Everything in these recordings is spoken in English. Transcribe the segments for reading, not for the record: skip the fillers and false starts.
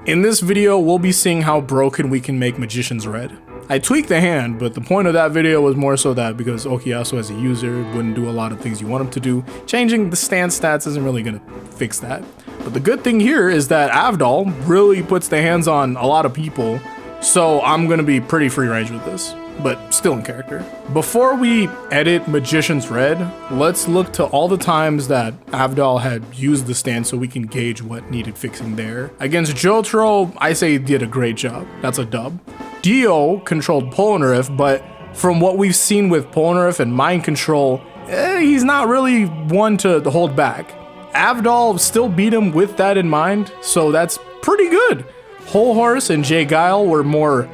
In this video, we'll be seeing how broken we can make Magician's Red. I tweaked the hand, but the point of that video was more so that because Okuyasu as a user wouldn't do a lot of things you want him to do, changing the stance stats isn't really gonna fix that. But the good thing here is that Avdol really puts the hands on a lot of people, so I'm gonna be pretty free range with this, but still in character. Before we edit Magician's Red, let's look to all the times that Avdol had used the stance so we can gauge what needed fixing there. Against Jotaro, I say he did a great job. That's a dub. Dio controlled Polnareff, but from what we've seen with Polnareff and Mind Control, he's not really one to hold back. Avdol still beat him with that in mind, so that's pretty good. Whole Horse and Jay Guile were more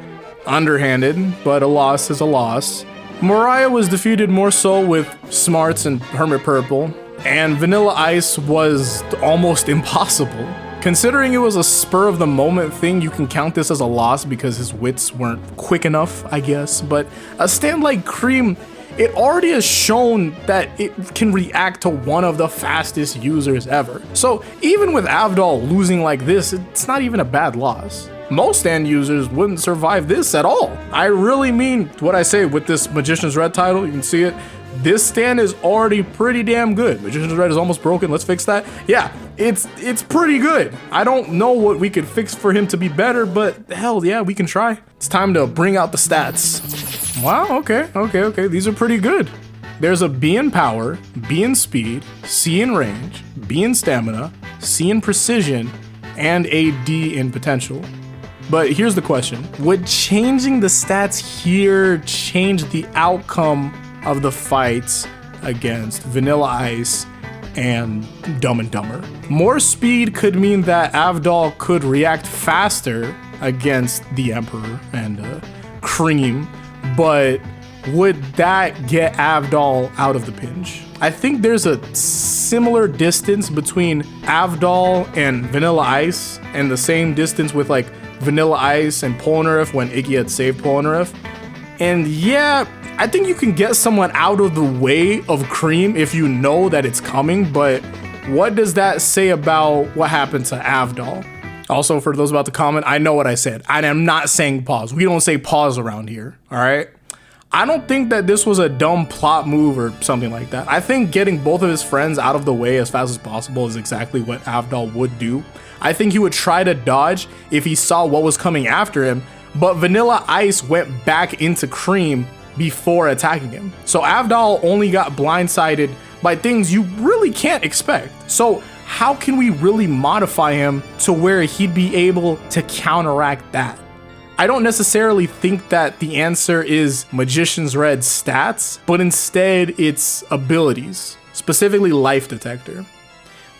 underhanded, but a loss is a loss. Mariah was defeated more so with Smarts and Hermit Purple, and Vanilla Ice was almost impossible. Considering it was a spur of the moment thing, you can count this as a loss because his wits weren't quick enough, I guess, but a stand like Cream, it already has shown that it can react to one of the fastest users ever. So even with Avdol losing like this, it's not even a bad loss. Most stand users wouldn't survive this at all. I really mean what I say with this Magician's Red title. You can see it. This stand is already pretty damn good. Magician's Red is almost broken. Let's fix that. Yeah, it's pretty good. I don't know what we could fix for him to be better, but hell yeah, we can try. It's time to bring out the stats. Wow, okay. These are pretty good. There's a B in power, B in speed, C in range, B in stamina, C in precision, and a D in potential. But here's the question. Would changing the stats here change the outcome of the fights against Vanilla Ice and Dumb and Dumber? More speed could mean that Avdol could react faster against the Emperor and Cream, but would that get Avdol out of the pinch? I think there's a similar distance between Avdol and Vanilla Ice, and the same distance with like Vanilla Ice and Polnareff when Iggy had saved Polnareff. And yeah, I think you can get someone out of the way of Cream if you know that it's coming, but what does that say about what happened to Avdol? Also, for those about to comment, I know what I said. I am not saying pause. We don't say pause around here, all right? I don't think that this was a dumb plot move or something like that. I think getting both of his friends out of the way as fast as possible is exactly what Avdol would do. I think he would try to dodge if he saw what was coming after him, but Vanilla Ice went back into Cream before attacking him. So Avdol only got blindsided by things you really can't expect. So how can we really modify him to where he'd be able to counteract that? I don't necessarily think that the answer is Magician's Red stats, but instead it's abilities, specifically Life Detector.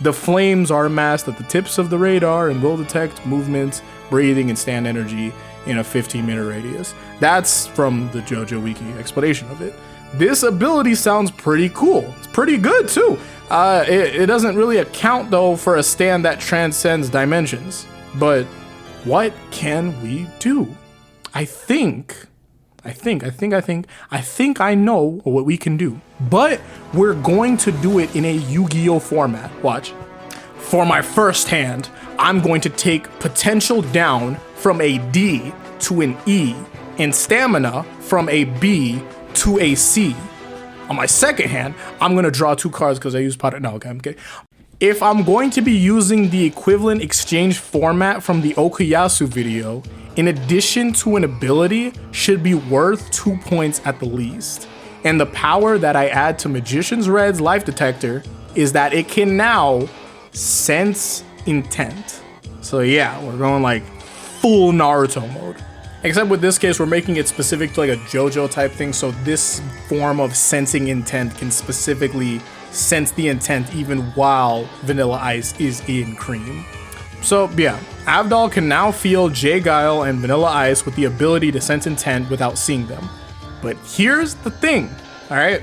The flames are amassed at the tips of the radar and will detect movement, breathing, and stand energy in a 15-meter radius. That's from the JoJo Wiki explanation of it. This ability sounds pretty cool. It's pretty good too. It doesn't really account though for a stand that transcends dimensions. But what can we do? I think I know what we can do. But we're going to do it in a Yu-Gi-Oh format. Watch. For my first hand, I'm going to take potential down from a D to an E and stamina from a B to a C. On my second hand, I'm going to draw two cards because I use pot. No, okay. If I'm going to be using the equivalent exchange format from the Okuyasu video, in addition to an ability, should be worth 2 points at the least. And the power that I add to Magician's Red's Life Detector is that it can now sense intent. So yeah, we're going like full Naruto mode. Except with this case, we're making it specific to like a JoJo type thing. So this form of sensing intent can specifically sense the intent even while Vanilla Ice is in Cream. So yeah, Avdol can now feel Jay Guile and Vanilla Ice with the ability to sense intent without seeing them. But here's the thing, all right?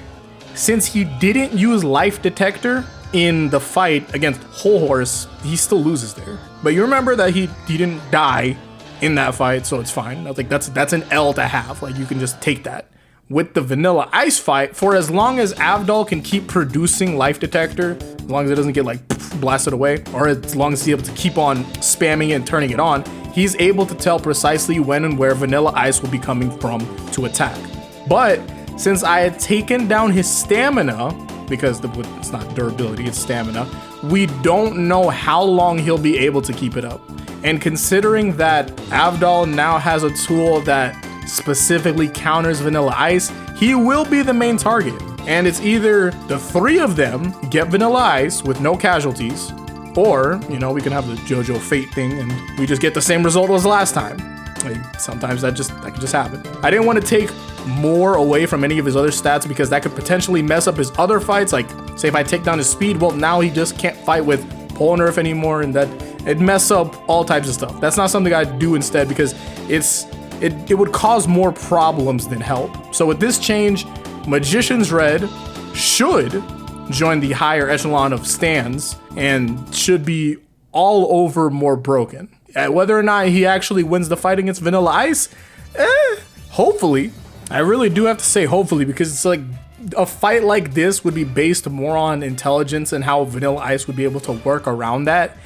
Since he didn't use Life Detector in the fight against Whole Horse, he still loses there. But you remember that he didn't die in that fight, so it's fine. I was like, that's an L to have. Like, you can just take that. With the Vanilla Ice fight, for as long as Avdol can keep producing Life Detector, as long as it doesn't get like blasted away, or as long as he's able to keep on spamming it and turning it on, he's able to tell precisely when and where Vanilla Ice will be coming from to attack. But since I had taken down his stamina, because it's not durability, it's stamina, we don't know how long he'll be able to keep it up. And considering that Avdol now has a tool that specifically counters Vanilla Ice, he will be the main target. And it's either the three of them get Vanilla Ice with no casualties, or, you know, we can have the JoJo Fate thing and we just get the same result as last time. Like, sometimes that can just happen. I didn't want to take more away from any of his other stats because that could potentially mess up his other fights. Like, say if I take down his speed, well, now he just can't fight with Pole Nerf anymore, and that it mess up all types of stuff. That's not something I'd do instead because it would cause more problems than help. So with this change, Magician's Red should join the higher echelon of stands and should be all over more broken. Whether or not he actually wins the fight against Vanilla Ice, hopefully. I really do have to say hopefully, because it's like a fight like this would be based more on intelligence and how Vanilla Ice would be able to work around that.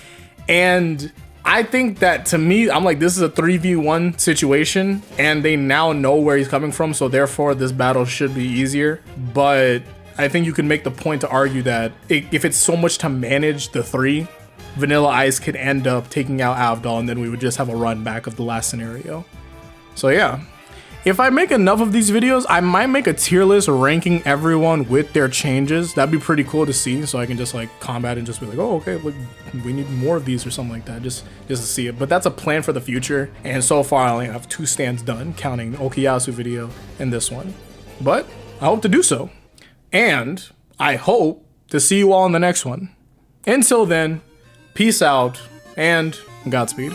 And I think that, to me, I'm like, this is a 3v1 situation and they now know where he's coming from, so therefore this battle should be easier. But I think you can make the point to argue that if it's so much to manage the three, Vanilla Ice could end up taking out Avdol and then we would just have a run back of the last scenario. So yeah, if I make enough of these videos, I might make a tier list ranking everyone with their changes. That'd be pretty cool to see, so I can just like combat and just be like, oh, okay, look, we need more of these or something like that, just to see it. But that's a plan for the future, and so far I only have 2 stands done, counting the Okuyasu video and this one. But I hope to do so, and I hope to see you all in the next one. Until then, peace out and Godspeed.